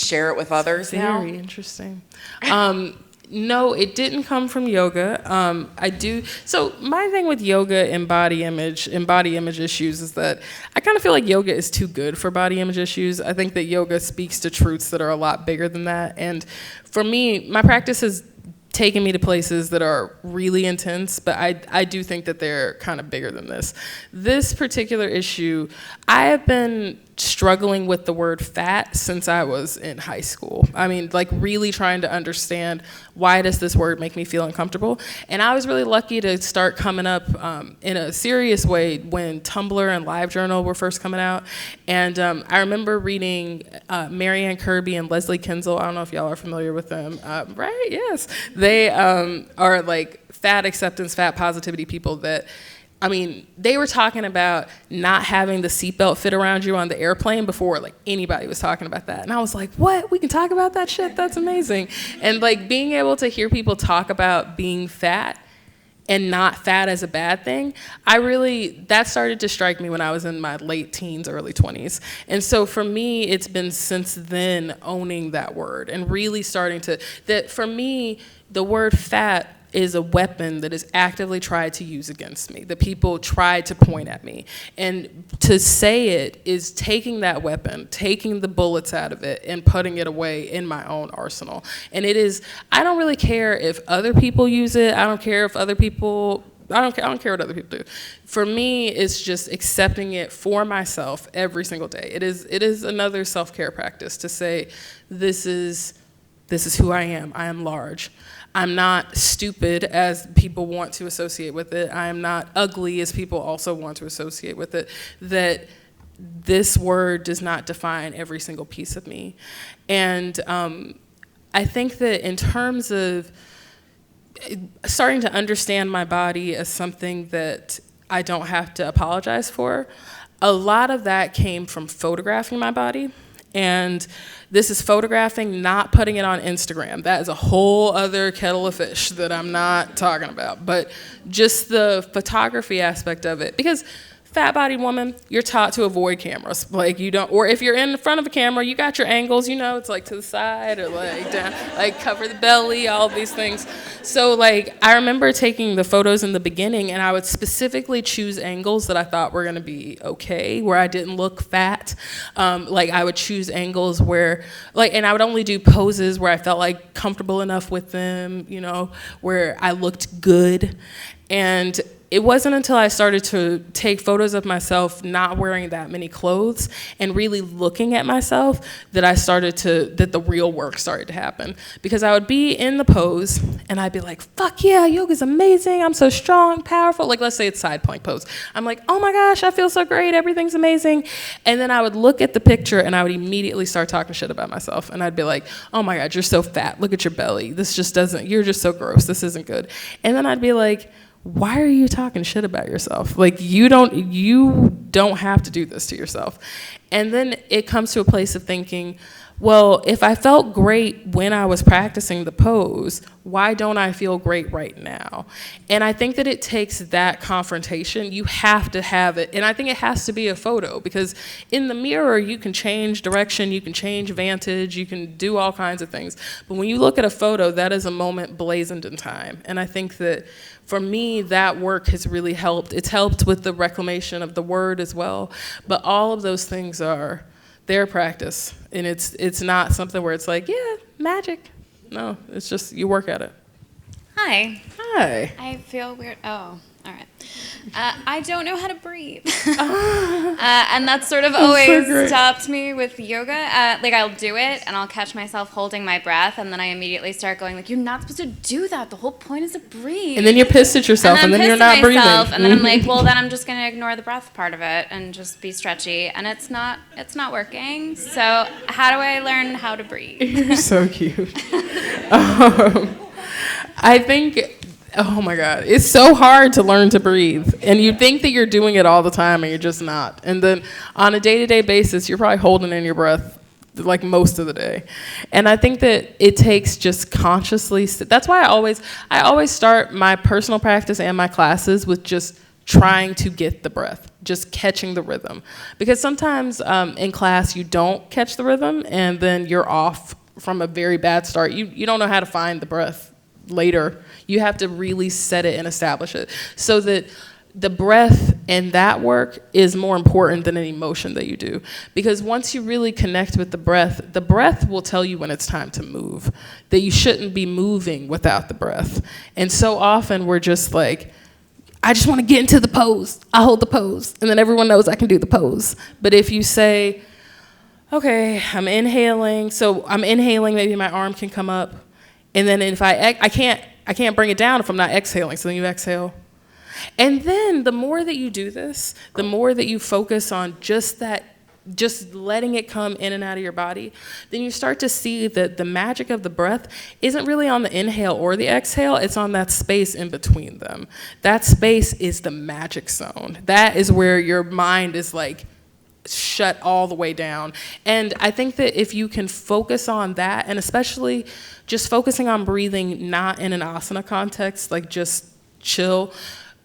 share it with others now? Very interesting. No, it didn't come from yoga. So my thing with yoga and body image issues is that I kind of feel like yoga is too good for body image issues. I think that yoga speaks to truths that are a lot bigger than that. And for me, my practice has taken me to places that are really intense, but I do think that they're kind of bigger than this. This particular issue, I have been struggling with the word fat since I was in high school. I mean, like really trying to understand, why does this word make me feel uncomfortable? And I was really lucky to start coming up in a serious way when Tumblr and LiveJournal were first coming out. And I remember reading Marianne Kirby and Leslie Kinzel. I don't know if y'all are familiar with them, right? Yes. They are like fat acceptance, fat positivity people that, I mean, they were talking about not having the seatbelt fit around you on the airplane before like anybody was talking about that. And I was like, what? We can talk about that shit? That's amazing. And like being able to hear people talk about being fat and not fat as a bad thing, that started to strike me when I was in my late teens, early 20s. And so for me, it's been since then owning that word and really starting that for me, the word fat is a weapon that is actively tried to use against me, that people try to point at me. And to say it is taking that weapon, taking the bullets out of it and putting it away in my own arsenal. And it is, I don't really care if other people use it. I don't care what other people do. For me, it's just accepting it for myself every single day. It is another self-care practice to say, this is who I am. I am large. I'm not stupid as people want to associate with it. I am not ugly as people also want to associate with it. That this word does not define every single piece of me. And I think that in terms of starting to understand my body as something that I don't have to apologize for, a lot of that came from photographing my body. And this is photographing, not putting it on Instagram. That is a whole other kettle of fish that I'm not talking about. But just the photography aspect of it. Because fat-bodied woman, you're taught to avoid cameras. Like you don't, or if you're in front of a camera, you got your angles, it's like to the side or like down, like cover the belly, all of these things. So like, I remember taking the photos in the beginning and I would specifically choose angles that I thought were gonna be okay, where I didn't look fat. Like I would choose angles where, and I would only do poses where I felt like comfortable enough with them, where I looked good. And it wasn't until I started to take photos of myself not wearing that many clothes and really looking at myself that the real work started to happen. Because I would be in the pose and I'd be like, fuck yeah, yoga's amazing. I'm so strong, powerful. Like, let's say it's side plank pose. I'm like, oh my gosh, I feel so great. Everything's amazing. And then I would look at the picture and I would immediately start talking shit about myself. And I'd be like, oh my God, you're so fat. Look at your belly. This just doesn't, you're just so gross. This isn't good. And then I'd be like, why are you talking shit about yourself? Like, you don't have to do this to yourself. And then it comes to a place of thinking, well, if I felt great when I was practicing the pose, why don't I feel great right now? And I think that it takes that confrontation. You have to have it. And I think it has to be a photo, because in the mirror, you can change direction, you can change vantage, you can do all kinds of things. But when you look at a photo, that is a moment blazoned in time. And I think that for me, that work has really helped. It's helped with the reclamation of the word as well. But all of those things are their practice, and it's not something where it's like, yeah, magic. No, it's just you work at it. Hi. Hi. I feel weird. Oh, all right. I don't know how to breathe. And that's sort of always stopped me with yoga. Like, I'll do it, and I'll catch myself holding my breath, and then I immediately start going, like, you're not supposed to do that. The whole point is to breathe. And then you're pissed at yourself, and then you're not breathing. And then I'm like, well, then I'm just going to ignore the breath part of it and just be stretchy, and it's not working. So how do I learn how to breathe? You're so cute. I think... Oh my God, it's so hard to learn to breathe. And you think that you're doing it all the time and you're just not. And then on a day-to-day basis, you're probably holding in your breath like most of the day. And I think that it takes just consciously, that's why I always start my personal practice and my classes with just trying to get the breath, just catching the rhythm. Because sometimes in class you don't catch the rhythm and then you're off from a very bad start. You don't know how to find the breath later. You have to really set it and establish it, so that the breath and that work is more important than any motion that you do. Because once you really connect with the breath will tell you when it's time to move, that you shouldn't be moving without the breath. And so often we're just like, I just want to get into the pose. I hold the pose. And then everyone knows I can do the pose. But if you say, okay, I'm inhaling. So I'm inhaling, maybe my arm can come up. And then if I can't bring it down if I'm not exhaling. So then you exhale. And then the more that you do this, the more that you focus on just letting it come in and out of your body, then you start to see that the magic of the breath isn't really on the inhale or the exhale, it's on that space in between them. That space is the magic zone. That is where your mind is like shut all the way down. And I think that if you can focus on that, and especially just focusing on breathing, not in an asana context, like just chill.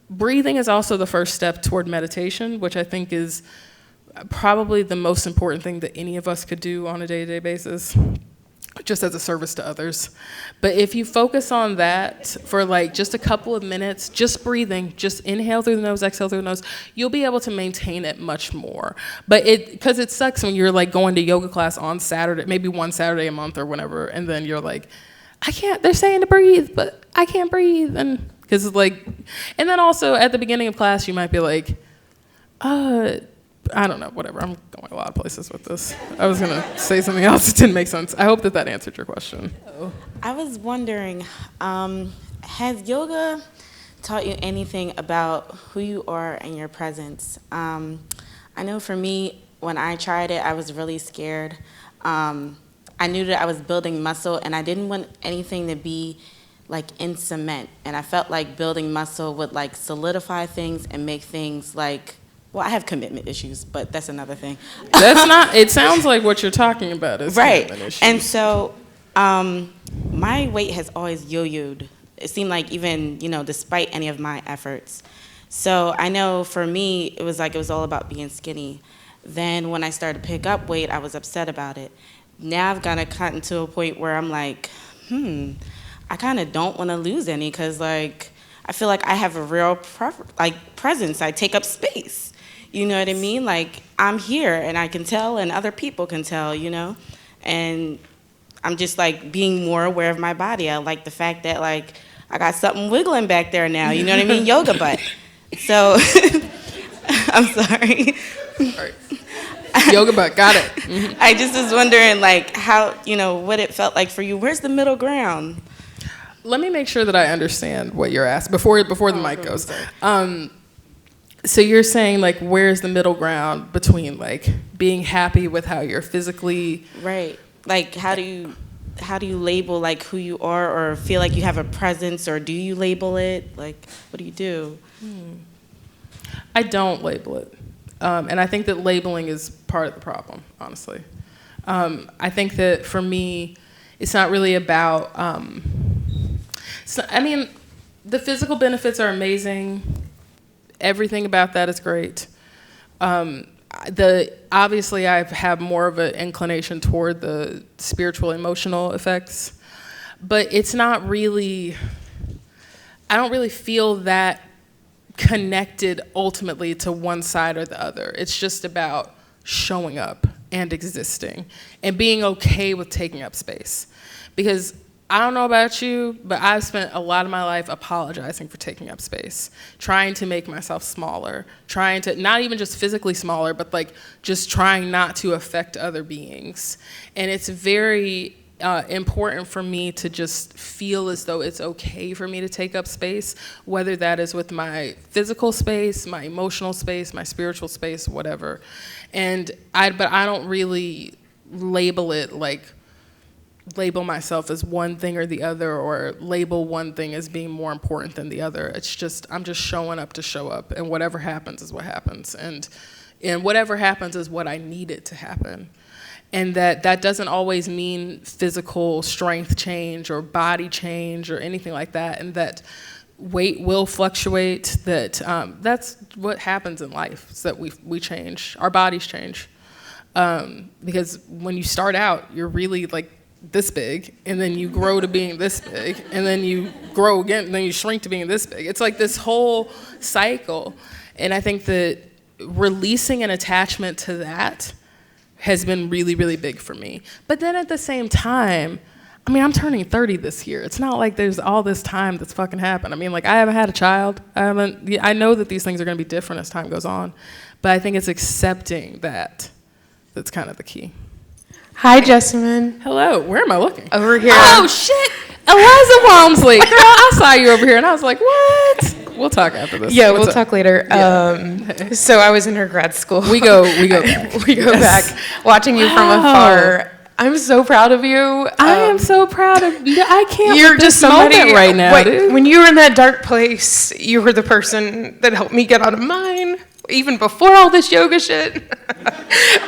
Breathing is also the first step toward meditation, which I think is probably the most important thing that any of us could do on a day-to-day basis, just as a service to others. But if you focus on that for like just a couple of minutes, just breathing, just inhale through the nose, exhale through the nose, you'll be able to maintain it much more. But because it sucks when you're like going to yoga class on Saturday, maybe one Saturday a month or whatever, and then you're like, they're saying to breathe, but I can't breathe. And because it's like, and then also at the beginning of class, you might be like, I don't know, whatever. I'm going a lot of places with this. I was going to say something else that didn't make sense. I hope that answered your question. I was wondering, has yoga taught you anything about who you are and your presence? I know for me, when I tried it, I was really scared. I knew that I was building muscle, and I didn't want anything to be like in cement. And I felt like building muscle would like solidify things and make things like, well, I have commitment issues, but that's another thing. That's not, it sounds like what you're talking about is right. Commitment issues. And so my weight has always yo-yoed. It seemed like even, despite any of my efforts. So I know for me, it was all about being skinny. Then when I started to pick up weight, I was upset about it. Now I've kind of gotten to a point where I'm like, I kind of don't want to lose any because like, I feel like I have a real presence. I take up space. You know what I mean? Like, I'm here, and I can tell, and other people can tell, And I'm just, like, being more aware of my body. I like the fact that, like, I got something wiggling back there now. You know what I mean? Yoga butt. So, I'm sorry. Right. Yoga butt, got it. Mm-hmm. I just was wondering, like, how, what it felt like for you. Where's the middle ground? let me make sure that I understand what you're asking before the mic goes. So you're saying, like, where's the middle ground between, like, being happy with how you're physically... Right. Like, how do you label, like, who you are, or feel like you have a presence, or do you label it? Like, what do you do? I don't label it. And I think that labeling is part of the problem, honestly. I think that for me, it's not really about... I mean, the physical benefits are amazing. Everything about that is great. Obviously, I have more of an inclination toward the spiritual, emotional effects, but it's not really. I don't really feel that connected ultimately to one side or the other. It's just about showing up and existing and being okay with taking up space, because I don't know about you, but I've spent a lot of my life apologizing for taking up space, trying to make myself smaller, trying to, not even just physically smaller, but like just trying not to affect other beings. And it's very important for me to just feel as though it's okay for me to take up space, whether that is with my physical space, my emotional space, my spiritual space, whatever. But I don't really label myself as one thing or the other, or label one thing as being more important than the other. It's just, I'm just showing up to show up, and whatever happens is what happens. And whatever happens is what I need it to happen. And that doesn't always mean physical strength change or body change or anything like that. And that weight will fluctuate, that's what happens in life, is that we change, our bodies change. Because when you start out, you're really like this big, and then you grow to being this big, and then you grow again, and then you shrink to being this big. It's like this whole cycle. And I think that releasing an attachment to that has been really, really big for me. But then at the same time, I mean, I'm turning 30 this year. It's not like there's all this time that's fucking happened. I mean, like, I haven't had a child. I know that these things are gonna be different as time goes on, but I think it's accepting that's kind of the key. Hi, Jessamyn. Hello. Where am I looking? Over here. Oh, shit. Eliza Walmsley. Girl, I saw you over here, and I was like, what? We'll talk after this. Yeah, we'll talk later. Yeah. So I was in her grad school. We go back. We go back. Watching you from afar. I'm so proud of you. I am so proud of you. I can't. You're with just this somebody moment right now, dude. When you were in that dark place, you were the person that helped me get out of mine, even before all this yoga shit.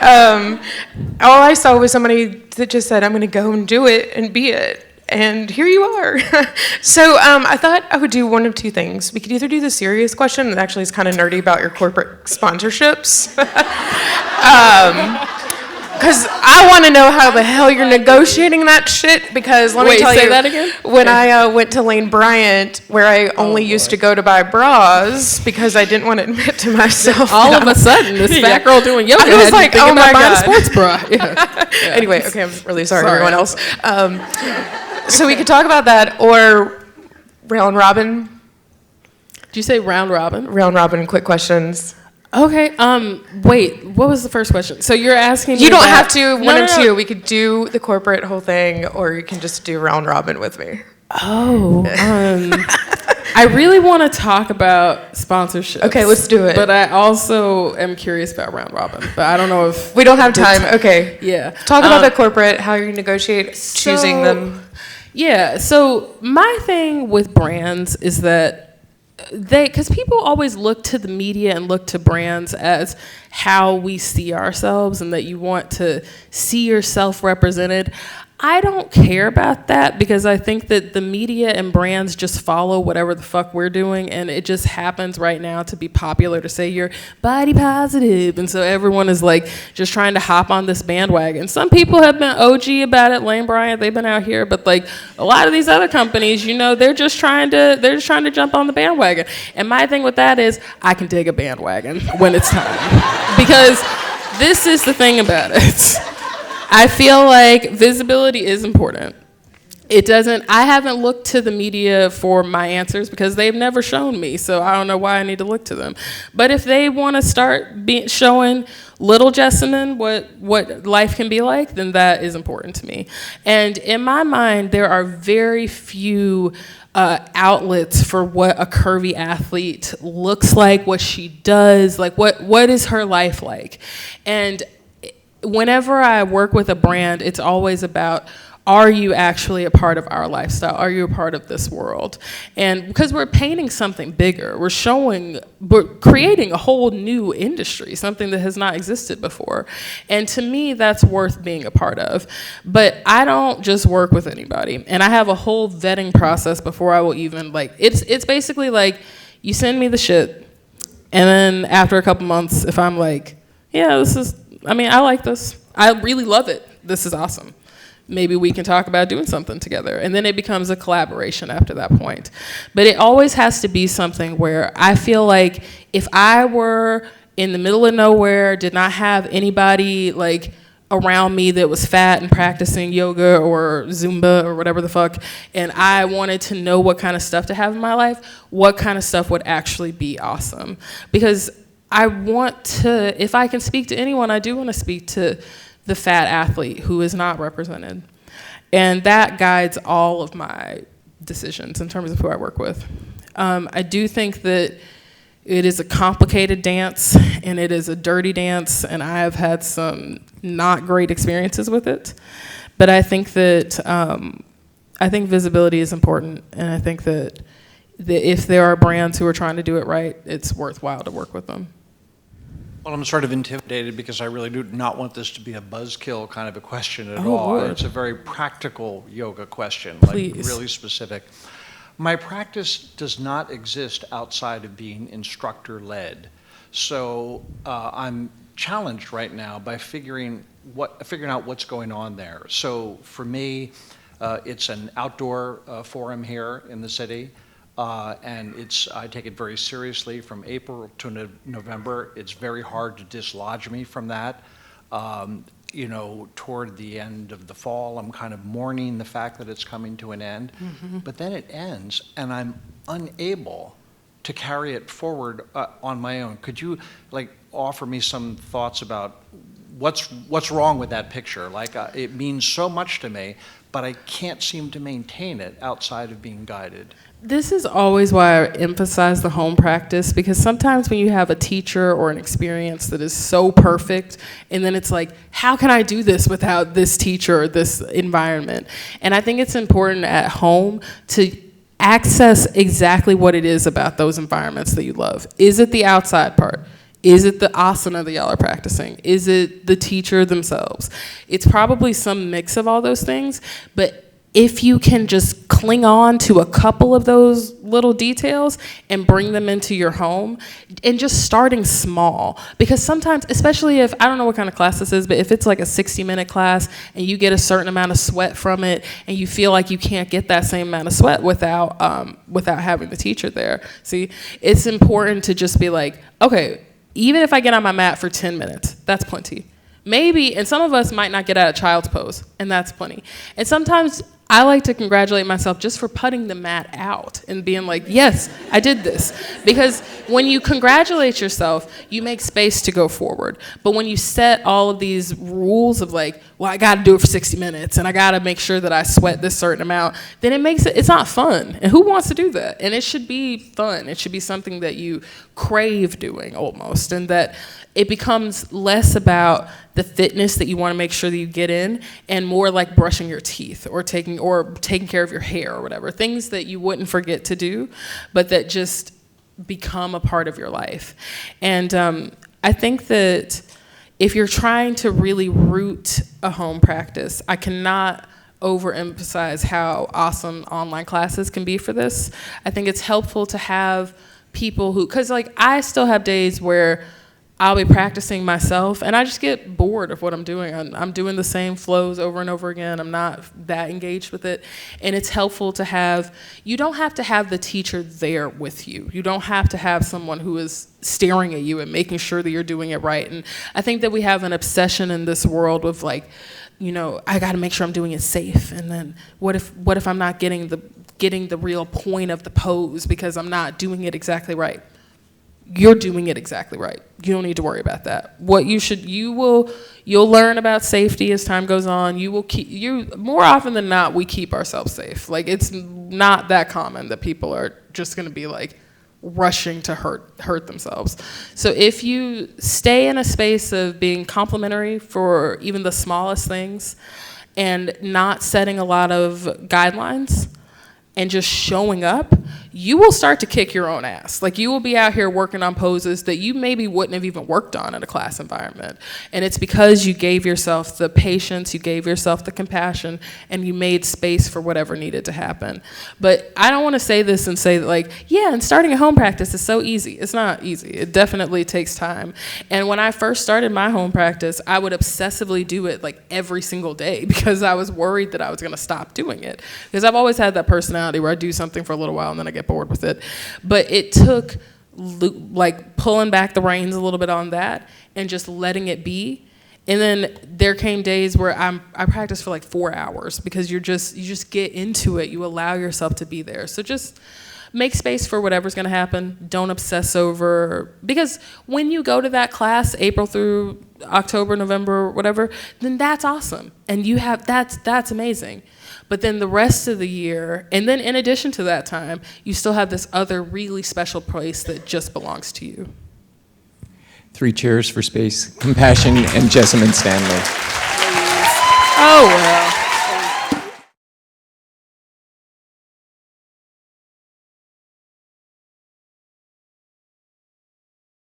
All I saw was somebody that just said, I'm going to go and do it and be it. And here you are. So I thought I would do one of two things. We could either do the serious question, that actually is kind of nerdy about your corporate sponsorships. Because I want to know how the hell you're negotiating that shit, because let me tell you, that again? When I went to Lane Bryant, where I only used to go to buy bras because I didn't want to admit to myself. All of a sudden, this fat girl doing yoga I was had like, you thinking oh my about buying a God. sports bra. Yeah. Anyway, okay, I'm really sorry everyone else. So we could talk about that, or round robin. Did you say round robin? Round robin, quick questions. Okay. Wait. What was the first question? So you're asking me You don't about- have to. One No, or no, two. no. We could do the corporate whole thing, or you can just do round robin with me. Oh. I really want to talk about sponsorships. Okay, let's do it. But I also am curious about round robin. But I don't know if We don't have time. Okay. Yeah. Talk about the corporate, how you negotiate choosing them. Yeah. So my thing with brands is that because people always look to the media and look to brands as how we see ourselves, and that you want to see yourself represented. I don't care about that, because I think that the media and brands just follow whatever the fuck we're doing, and it just happens right now to be popular to say you're body positive, and so everyone is like just trying to hop on this bandwagon. Some people have been OG about it, Lane Bryant, they've been out here, but like a lot of these other companies, you know, they're just trying to jump on the bandwagon. And my thing with that is I can dig a bandwagon when it's time, because this is the thing about it. I feel like visibility is important. It doesn't, I haven't looked to the media for my answers because they've never shown me, so I don't know why I need to look to them. But if they want to start showing little Jessamyn what life can be like, then that is important to me. And in my mind, there are very few outlets for what a curvy athlete looks like, what she does, like what is her life like. And whenever I work with a brand, it's always about, are you actually a part of our lifestyle? Are you a part of this world? And because we're painting something bigger, we're creating a whole new industry, something that has not existed before. And to me, that's worth being a part of. But I don't just work with anybody. And I have a whole vetting process before I will even, it's basically like, you send me the shit, and then after a couple months, if I'm like, yeah, I like this. I really love it. This is awesome. Maybe we can talk about doing something together. And then it becomes a collaboration after that point. But it always has to be something where I feel like if I were in the middle of nowhere, did not have anybody around me that was fat and practicing yoga or Zumba or whatever the fuck, and I wanted to know what kind of stuff to have in my life, what kind of stuff would actually be awesome. Because I want to, if I can speak to anyone, I do want to speak to the fat athlete who is not represented. And that guides all of my decisions in terms of who I work with. I do think that it is a complicated dance, and it is a dirty dance, and I have had some not great experiences with it. But I think that, I think visibility is important, and I think that if there are brands who are trying to do it right, it's worthwhile to work with them. Well, I'm sort of intimidated because I really do not want this to be a buzzkill kind of a question at Oh, all. Lord. It's a very practical yoga question, Please. really specific. My practice does not exist outside of being instructor-led. So I'm challenged right now by figuring out what's going on there. So for me, it's an outdoor forum here in the city. And I take it very seriously from April to November. It's very hard to dislodge me from that. Toward the end of the fall, I'm kind of mourning the fact that it's coming to an end. Mm-hmm. But then it ends, and I'm unable to carry it forward on my own. Could you offer me some thoughts about what's wrong with that picture? It means so much to me, but I can't seem to maintain it outside of being guided. This is always why I emphasize the home practice, because sometimes when you have a teacher or an experience that is so perfect, and then it's like, how can I do this without this teacher or this environment? And I think it's important at home to access exactly what it is about those environments that you love. Is it the outside part? Is it the asana that y'all are practicing? Is it the teacher themselves? It's probably some mix of all those things, but if you can just cling on to a couple of those little details and bring them into your home, and just starting small. Because sometimes, especially if, I don't know what kind of class this is, but if it's like a 60-minute class and you get a certain amount of sweat from it and you feel like you can't get that same amount of sweat without having the teacher there. See, it's important to just be like, okay, even if I get on my mat for 10 minutes, that's plenty. Maybe, and some of us might not get out of child's pose, and that's plenty. And sometimes I like to congratulate myself just for putting the mat out and being like, yes, I did this. Because when you congratulate yourself, you make space to go forward. But when you set all of these rules of well, I gotta do it for 60 minutes and I gotta make sure that I sweat this certain amount, then it's not fun. And who wants to do that? And it should be fun. It should be something that you crave doing almost, and that it becomes less about the fitness that you want to make sure that you get in, and more like brushing your teeth or taking care of your hair or whatever, things that you wouldn't forget to do, but that just become a part of your life. And I think that if you're trying to really root a home practice, I cannot overemphasize how awesome online classes can be for this. I think it's helpful to have people because I still have days where I'll be practicing myself and I just get bored of what I'm doing. I'm doing the same flows over and over again. I'm not that engaged with it. And it's helpful to you don't have to have the teacher there with you. You don't have to have someone who is staring at you and making sure that you're doing it right. And I think that we have an obsession in this world with I got to make sure I'm doing it safe. And then what if I'm not getting the real point of the pose because I'm not doing it exactly right? You're doing it exactly right. You don't need to worry about that. You'll learn about safety as time goes on. More often than not, we keep ourselves safe. Like, it's not that common that people are just going to be like rushing to hurt themselves. So if you stay in a space of being complimentary for even the smallest things and not setting a lot of guidelines and just showing up, you will start to kick your own ass. Like, you will be out here working on poses that you maybe wouldn't have even worked on in a class environment. And it's because you gave yourself the patience, you gave yourself the compassion, and you made space for whatever needed to happen. But I don't want to say this and say that, like, yeah, and starting a home practice is so easy. It's not easy. It definitely takes time. And when I first started my home practice, I would obsessively do it like every single day because I was worried that I was going to stop doing it. Because I've always had that personality where I do something for a little while and then I get bored with it. But it took like pulling back the reins a little bit on that and just letting it be. And then there came days where I practiced for like 4 hours because you just get into it. You allow yourself to be there. So just make space for whatever's going to happen. Don't obsess over, because when you go to that class April through October, November, whatever, then that's awesome. And that's amazing. But then the rest of the year, and then in addition to that time, you still have this other really special place that just belongs to you. 3 cheers for space, compassion, and Jessamyn Stanley. Oh, well.